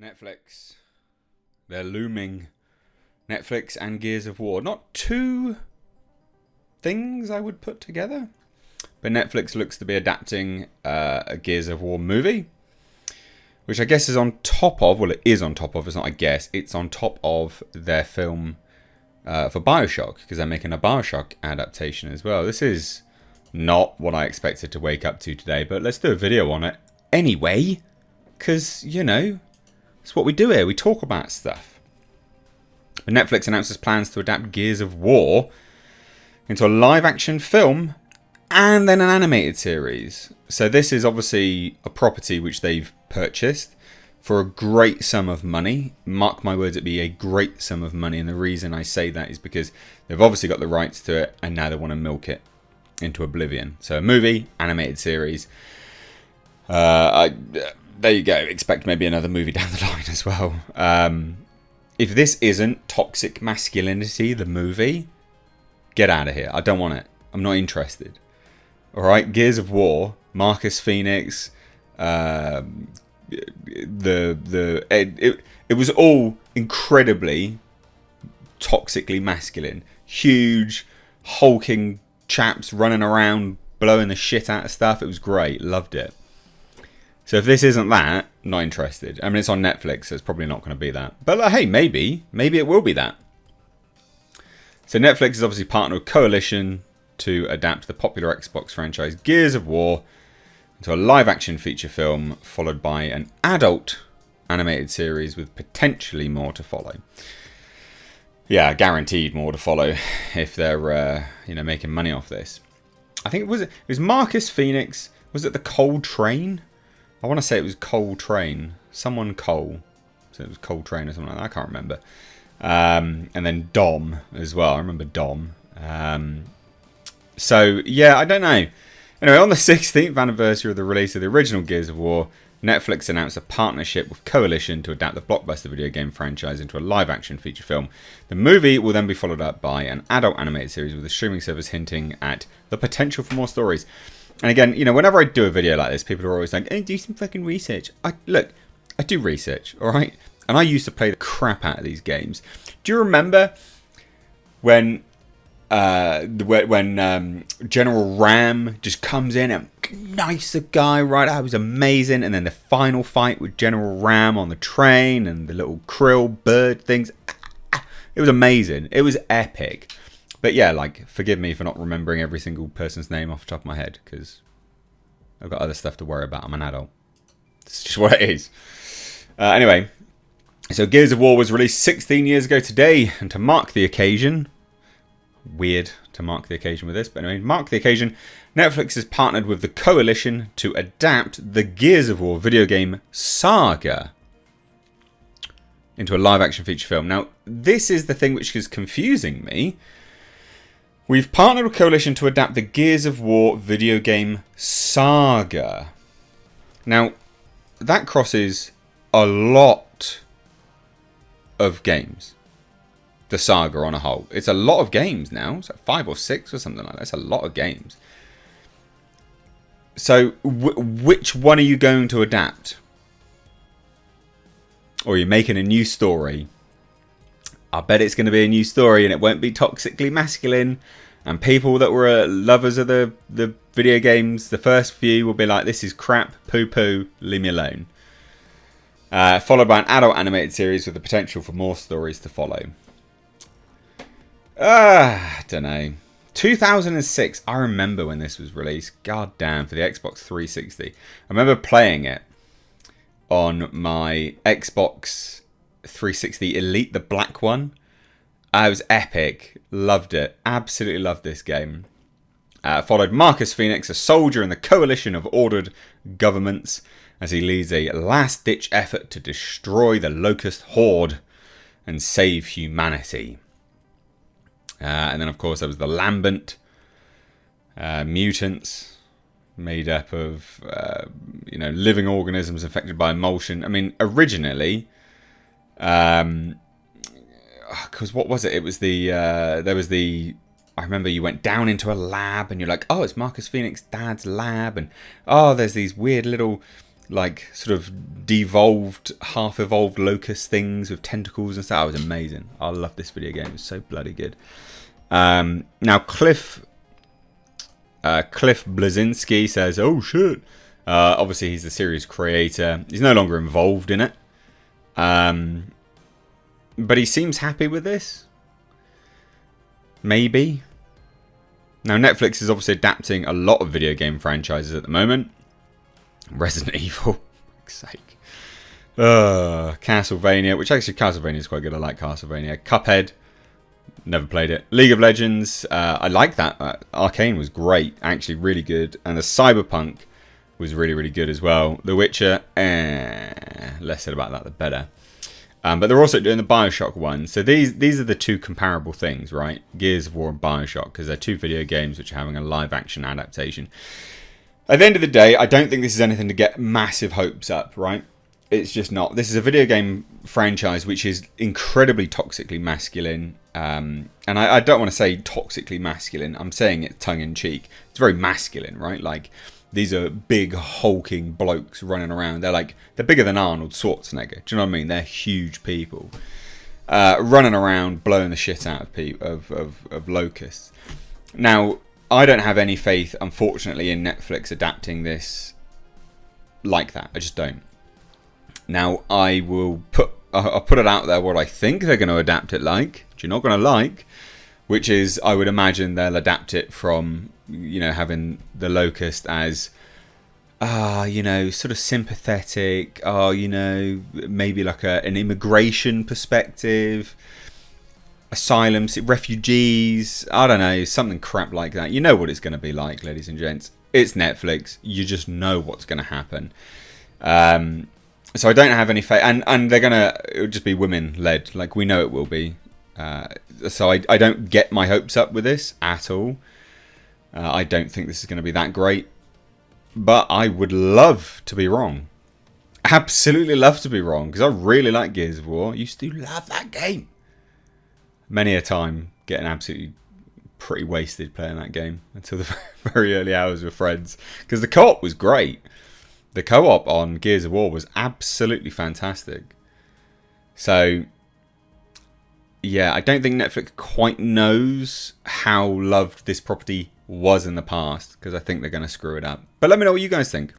Netflix. They're looming. Netflix and Gears of War. Not two things I would put together. But Netflix looks to be adapting a Gears of War movie. Which I guess is on top of, well, it is on top of, it's not I guess, it's on top of their film for Bioshock. Because they're making a Bioshock adaptation as well. This is not what I expected to wake up to today. But let's do a video on it anyway. Because, you know, it's what we do here. We talk about stuff. But Netflix announces plans to adapt Gears of War into a live-action film and then an animated series. So this is obviously a property which they've purchased for a great sum of money. Mark my words, it'd be a great sum of money. And the reason I say that is because they've obviously got the rights to it and now they want to milk it into oblivion. So a movie, animated series. There you go. Expect maybe another movie down the line as well. If this isn't Toxic Masculinity, the movie, get out of here. I don't want it. I'm not interested. All right, Gears of War, Marcus Phoenix, it was all incredibly toxically masculine. Huge, hulking chaps running around, blowing the shit out of stuff. It was great. Loved it. So if this isn't that, not interested. I mean, it's on Netflix, so it's probably not going to be that. But hey, maybe it will be that. So Netflix is obviously partnered with Coalition to adapt the popular Xbox franchise Gears of War into a live-action feature film, followed by an adult animated series with potentially more to follow. Yeah, guaranteed more to follow if they're making money off this. I think it was Marcus Phoenix. Was it the Cold Train? I want to say it was Cole Train. Someone Cole. So it was Cole Train or something like that. I can't remember. And then Dom as well. I remember Dom. So, yeah, I don't know. Anyway, on the 16th anniversary of the release of the original Gears of War, Netflix announced a partnership with Coalition to adapt the blockbuster video game franchise into a live-action feature film. The movie will then be followed up by an adult animated series with the streaming service hinting at the potential for more stories. And again, you know, whenever I do a video like this, people are always like, hey, do some fucking research. Look, I do research, all right? And I used to play the crap out of these games. Do you remember when General Ram just comes in and nice the guy, right? That was amazing. And then the final fight with General Ram on the train and the little krill bird things. It was amazing. It was epic. But yeah, like, forgive me for not remembering every single person's name off the top of my head, because I've got other stuff to worry about. I'm an adult. It's just what it is. Anyway, so Gears of War was released 16 years ago today, and to mark the occasion, weird to mark the occasion with this, but anyway, mark the occasion, Netflix has partnered with the Coalition to adapt the Gears of War video game saga into a live-action feature film. Now, this is the thing which is confusing me. We've partnered with Coalition to adapt the Gears of War video game saga. Now, that crosses a lot of games. The saga on a whole. It's a lot of games now. It's like 5 or 6 or something like that. It's a lot of games. So, which one are you going to adapt? Or are you making a new story? I bet it's going to be a new story and it won't be toxically masculine. And people that were lovers of the video games, the first few will be like, this is crap, poo-poo, leave me alone. Followed by an adult animated series with the potential for more stories to follow. I don't know. 2006, I remember when this was released. God damn, for the Xbox 360. I remember playing it on my Xbox 360 Elite, the black one. It was epic. Loved it. Absolutely loved this game. Followed Marcus Phoenix, a soldier in the coalition of ordered governments, as he leads a last-ditch effort to destroy the Locust Horde and save humanity. And then, of course, there was the Lambent mutants made up of living organisms affected by emulsion. I mean, originally, because what was it? It was there was the. I remember you went down into a lab and you're like, oh, it's Marcus Phoenix' dad's lab, and oh, there's these weird little like sort of devolved, half-evolved locust things with tentacles and stuff. It was amazing. I love this video game. It's so bloody good. Now Cliff Blazinski says, "Oh shit." Obviously, he's the series creator. He's no longer involved in it. But he seems happy with this. Maybe. Now, Netflix is obviously adapting a lot of video game franchises at the moment. Resident Evil, for fuck's sake. Castlevania, which actually Castlevania is quite good. I like Castlevania. Cuphead, never played it. League of Legends, I like that. Arcane was great, actually really good. And the Cyberpunk was really, really good as well. The Witcher, less said about that, the better. But they're also doing the Bioshock one. So these are the two comparable things, right? Gears of War and Bioshock, because they're two video games which are having a live action adaptation. At the end of the day, I don't think this is anything to get massive hopes up, right? It's just not. This is a video game franchise which is incredibly toxically masculine. And I don't want to say toxically masculine. I'm saying it tongue-in-cheek. It's very masculine, right? Like, these are big, hulking blokes running around. They're bigger than Arnold Schwarzenegger. Do you know what I mean? They're huge people. Running around, blowing the shit out of locusts. Now, I don't have any faith, unfortunately, in Netflix adapting this like that. I just don't. Now, I'll put it out there what I think they're going to adapt it like, which you're not going to like, which is, I would imagine they'll adapt it from, having the locust as, sort of sympathetic, maybe like an immigration perspective, asylum, refugees, I don't know, something crap like that. You know what it's going to be like, ladies and gents. It's Netflix. You just know what's going to happen. So I don't have any faith, and it'll just be women led, like we know it will be. So I don't get my hopes up with this at all. I don't think this is going to be that great, but I would love to be wrong. Absolutely love to be wrong, because I really like Gears of War. I used to love that game. Many a time getting absolutely pretty wasted playing that game until the very early hours with friends, because the co-op was great. The co-op on Gears of War was absolutely fantastic. So, yeah, I don't think Netflix quite knows how loved this property was in the past, because I think they're going to screw it up. But let me know what you guys think.